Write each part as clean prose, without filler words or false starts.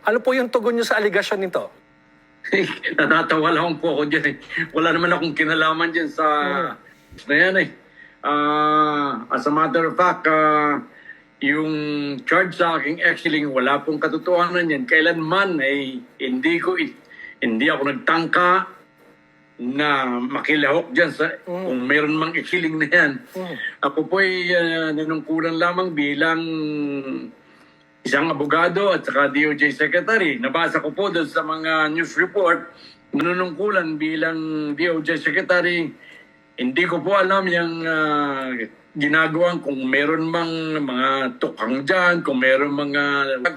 Ano po yung tugon nyo sa aligasyon nito? Natatawa lang po ako dyan eh. Wala naman akong kinalaman dyan sa na yan eh. As a matter of fact, yung charge sa aking exiling, wala pong katotohanan yan. Kailanman ay hindi ako nagtangka na makilahok dyan sa kung meron mang exiling na yan. Ako po ay nanungkulan lamang bilang isang abogado at saka DOJ Secretary. Nabasa ko po doon sa mga news report, nanunungkulan bilang DOJ Secretary. Hindi ko po alam yung ginagawa kung meron mang mga tukang dyan, kung meron mga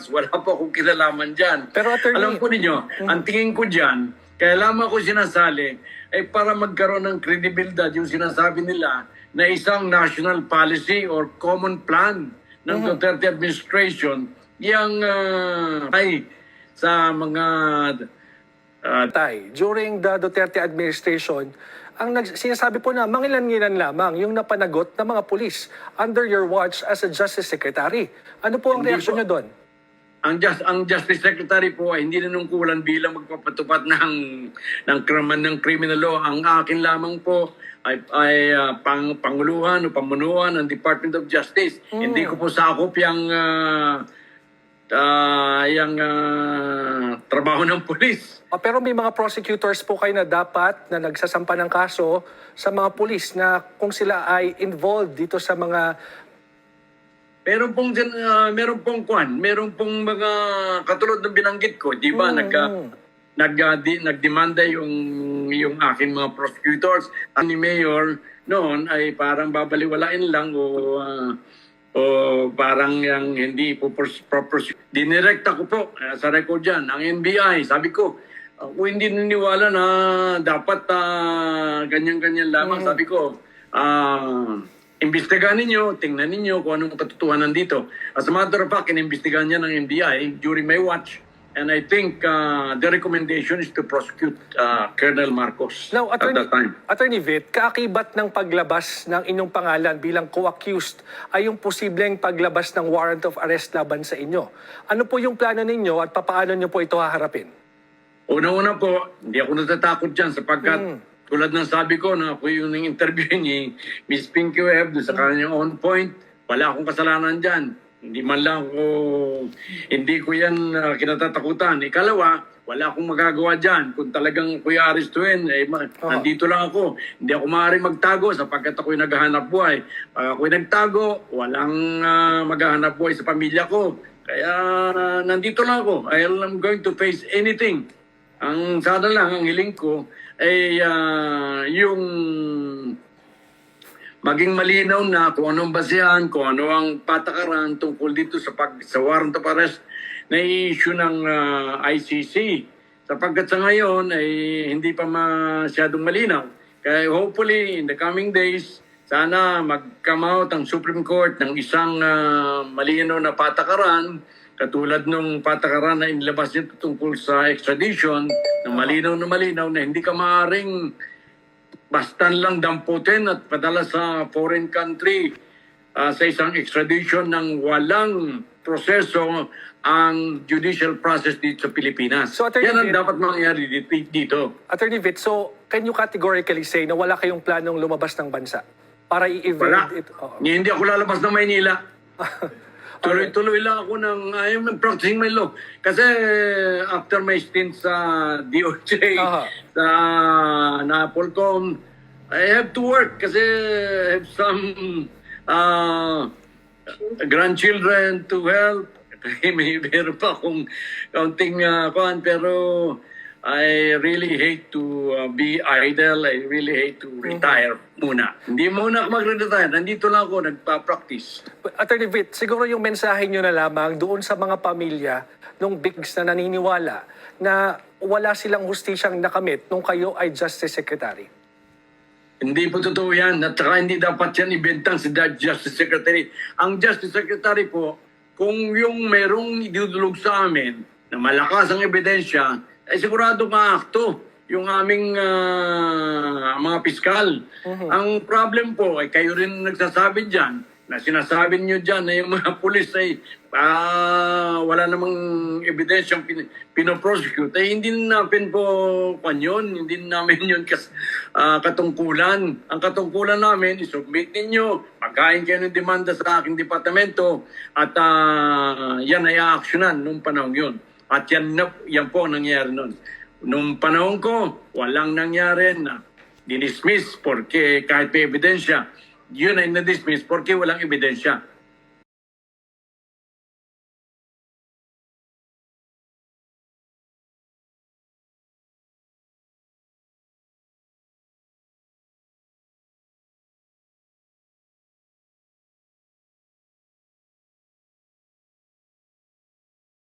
wala po akong kilalaman dyan. Pero attorney, alam po ninyo, ang tingin ko dyan, kaya lamang ko sinasali, ay para magkaroon ng credibilidad yung sinasabi nila na isang national policy or common plan ng Duterte administration yung ay sa mga during the Duterte administration, ang sinasabi po na mangilan-ngilan lamang yung napanagot ng mga pulis under your watch as a Justice Secretary. Ano po ang Hindi reaksyon po. nyo doon? ang Justice Secretary po ay hindi nanungkulan bilang magpapatupad ng criminal law. Ang akin lamang po ay panguluhan o pamunuan ng Department of Justice. Hindi ko po sakop yung trabaho ng pulis. Pero may mga prosecutors po kayo na dapat na nagsasampa ng kaso sa mga pulis na kung sila ay involved dito sa mga Meron pong meron pong mga katulad ng binanggit ko, di ba? Nagdemanda yung aking mga prosecutors. Ang ni Mayor noon ay parang babaliwalain lang o parang yung hindi po proper. Dinirekta ko po sa record dyan, ang NBI, sabi ko, kung hindi niniwala na dapat ganyan-ganyan lamang, sabi ko, imbestigahan ninyo, tingnan ninyo kung anong katotohanan dito. As a matter of fact, inimbestigahan niya ng NBI during my watch. And I think the recommendation is to prosecute Colonel Marcos Now, at that time. Attorney Vitt, kaakibat ng paglabas ng inyong pangalan bilang co-accused ay yung posibleng paglabas ng warrant of arrest laban sa inyo. Ano po yung plano ninyo at papaano nyo po ito haharapin? Una-una po, hindi ako natatakot dyan sapagkat tulad ng sabi ko na ako yung interview ni Miss Pinky Webb sa kanyang on point, wala akong kasalanan dyan. Hindi ko yan kinatatakutan. Ikalawa, wala akong magagawa dyan. Kung talagang ako'y arestuin, nandito lang ako. Hindi ako maaaring magtago sapagkat ako'y naghahanap buhay. Pag ako'y nagtago, walang maghahanap buhay sa pamilya ko. Kaya nandito lang ako. I am going to face anything. Ang sana lang, ang hiling ko, ay yung maging malinaw na kung anong basehan, kung ano ang patakaran tungkol dito sa warrant of arrest na issue ng ICC. Sapagkat sa ngayon ay hindi pa masyadong malinaw. Kaya hopefully in the coming days, sana mag-come out ang Supreme Court ng isang malinaw na patakaran katulad nung patakaran na inilabas nito tungkol sa extradition, na malinaw na hindi ka maaaring bastan lang damputin at padala sa foreign country sa isang extradition ng walang proseso ang judicial process dito sa Pilipinas. So, Attorney yan ang Vitt, dapat mangyari dito. Attorney Vitt, so can you categorically say na wala kayong planong lumabas ng bansa para Wala. i-evade ito? Hindi ako lalabas ng Maynila. Tuloy-tuloy lang ako I am practicing my law. Kasi after my stint sa DOJ, sa Napolcom, I have to work kasi I have some grandchildren to help. May meron pa akong kaunting pero I really hate to be idle. I really hate to retire muna. Hindi muna ako mag-retire. Nandito lang ako, nagpa-practice. Attorney Vitt, siguro yung mensahe nyo na lamang doon sa mga pamilya ng bigs na naniniwala na wala silang hustisyang nakamit nung kayo ay Justice Secretary. Hindi po totoo yan. At saka hindi dapat yan ibentang si Justice Secretary. Ang Justice Secretary po, kung yung merong idudulog sa amin na malakas ang ebidensya, ay sigurado maakto yung aming mga piskal. Ang problem po ay kayo rin nagsasabi dyan na sinasabi niyo dyan na yung mga pulis ay wala namang ebidensyang pinoprosecute, ay hindi namin po yun, hindi namin yun katungkulan. Ang katungkulan namin, isubmit ninyo, magkain kayo ng demanda sa aking departamento at yan ay aaksyonan nung panahon yun. At yan po ang nangyari nun. Nung panahon ko, walang nangyari na dinismiss porque kahit may ebidensya, yun ay na-dismiss porque walang ebidensya.